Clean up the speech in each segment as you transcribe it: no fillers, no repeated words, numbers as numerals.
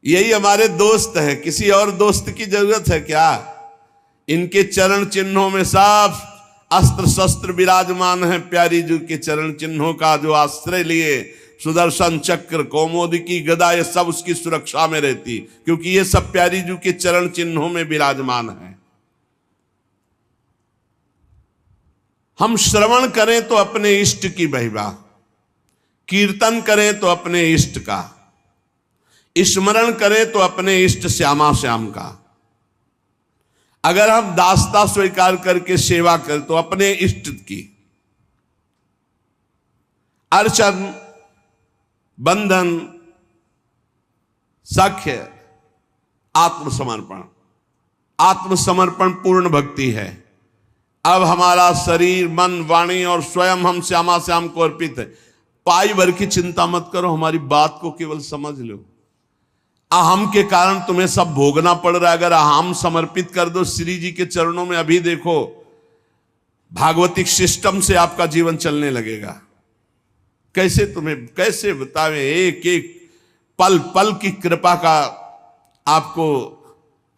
यही हमारे दोस्त हैं, किसी और दोस्त की जरूरत है क्या? इनके चरण चिन्हों में सब अस्त्र शस्त्र विराजमान है। प्यारी जी के चरण चिन्हों का जो आश्रय लिए, सुदर्शन चक्र, कौमोदकी गदा, ये सब उसकी सुरक्षा में रहती, क्योंकि ये सब प्यारी जी के चरण चिन्हों में विराजमान है। हम श्रवण करें तो अपने इष्ट की महिमा, कीर्तन करें तो अपने इष्ट का, स्मरण करें तो अपने इष्ट श्यामा श्याम का। अगर हम दासता स्वीकार करके सेवा करें तो अपने इष्ट की, अर्चन, बंधन, साख्य, आत्मसमर्पण। आत्मसमर्पण पूर्ण भक्ति है। अब हमारा शरीर, मन, वाणी और स्वयं हम श्यामा श्याम को अर्पित है। पाई भर की चिंता मत करो, हमारी बात को केवल समझ लो। अहम के कारण तुम्हें सब भोगना पड़ रहा है। अगर अहम समर्पित कर दो श्री जी के चरणों में, अभी देखो भागवतिक सिस्टम से आपका जीवन चलने लगेगा। कैसे तुम्हें कैसे बतावे, एक एक पल पल की कृपा का आपको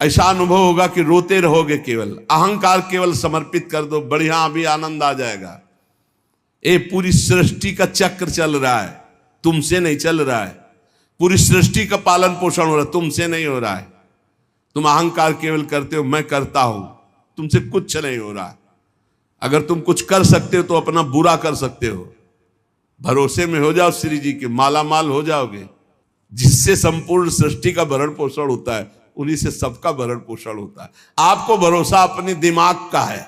ऐसा अनुभव होगा कि रोते रहोगे। केवल अहंकार केवल समर्पित कर दो, बढ़िया अभी आनंद आ जाएगा। ये पूरी सृष्टि का चक्र चल रहा है, तुमसे नहीं चल रहा है। पूरी सृष्टि का पालन पोषण हो रहा है, तुमसे नहीं हो रहा है। तुम अहंकार केवल करते हो, मैं करता हूं, तुमसे कुछ नहीं हो रहा है। अगर तुम कुछ कर सकते हो तो अपना बुरा कर सकते हो। भरोसे में हो जाओ श्री जी के, माला माल हो जाओगे। जिससे संपूर्ण सृष्टि का भरण पोषण होता है, उन्हीं से सबका भरण पोषण होता है। आपको भरोसा अपने दिमाग का है,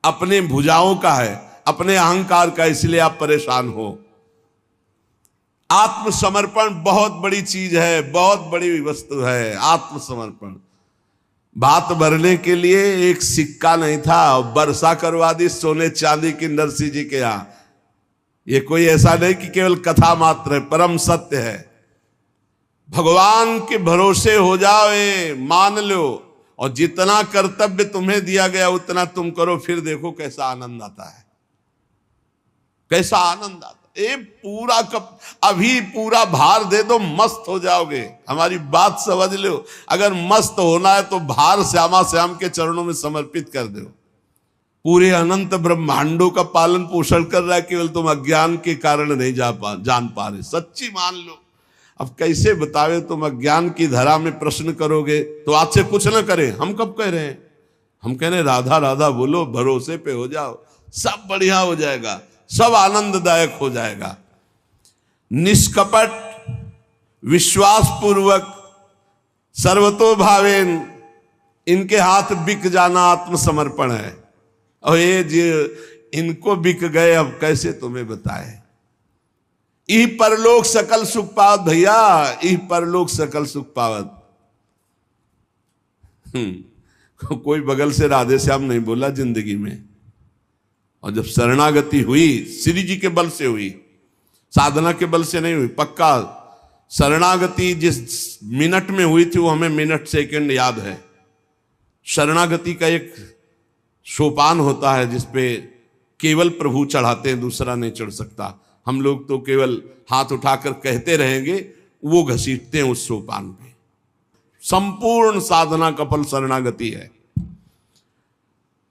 अपने भुजाओं का है, अपने अहंकार का, इसलिए आप परेशान हो। आत्मसमर्पण बहुत बड़ी चीज है, बहुत बड़ी वस्तु है आत्मसमर्पण। भात भरने के लिए एक सिक्का नहीं था, वर्षा करवा दी सोने चांदी की नरसिंह जी के यहां। ये कोई ऐसा नहीं कि केवल कथा मात्र है, परम सत्य है। भगवान के भरोसे हो जाओ, मान लो, और जितना कर्तव्य तुम्हें दिया गया उतना तुम करो, फिर देखो कैसा आनंद आता है, कैसा आनंद आता है। ये पूरा कब अभी पूरा भार दे दो, मस्त हो जाओगे। हमारी बात समझ लो। अगर मस्त होना है तो भार श्यामा श्याम के चरणों में समर्पित कर दो। पूरे अनंत ब्रह्मांडों का पालन पोषण कर रहा है, केवल तुम अज्ञान के कारण नहीं जान पा रहे। सच्ची मान लो। अब कैसे बतावे, तुम अज्ञान की धरा में प्रश्न करोगे तो आज से कुछ ना करें। हम कब कह रहे हैं? हम कह रहे हैं राधा राधा बोलो, भरोसे पे हो जाओ, सब बढ़िया हो जाएगा, सब आनंददायक हो जाएगा। निष्कपट, विश्वास पूर्वक, सर्वतोभावेन इनके हाथ बिक जाना आत्मसमर्पण है। और ये जो इनको बिक गए, अब कैसे तुम्हें बताए। ई परलोक सकल सुख पावत भैया, ई परलोक सकल सुख पावत। कोई बगल से राधे श्याम नहीं बोला जिंदगी में। और जब शरणागति हुई, श्री जी के बल से हुई, साधना के बल से नहीं हुई। पक्का शरणागति जिस मिनट में हुई थी वो हमें मिनट सेकंड याद है। शरणागति का एक सोपान होता है जिसपे केवल प्रभु चढ़ाते हैं, दूसरा नहीं चढ़ सकता। हम लोग तो केवल हाथ उठाकर कहते रहेंगे, वो घसीटते हैं उस सोपान पे। संपूर्ण साधना का फल शरणागति है।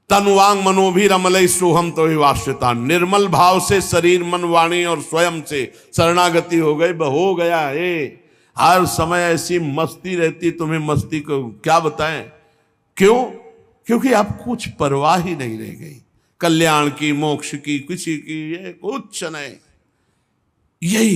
तनुवांग मनोभिरमलय सोहम तो वाश्यता। निर्मल भाव से शरीर, मन, वाणी और स्वयं से शरणागति हो गई, हो गया है। हर समय ऐसी मस्ती रहती, तुम्हें मस्ती को क्या बताएं। क्यों? क्योंकि आप कुछ परवाह ही नहीं रह गई, कल्याण की, मोक्ष की, किसी की, ये कुछ नहीं। यही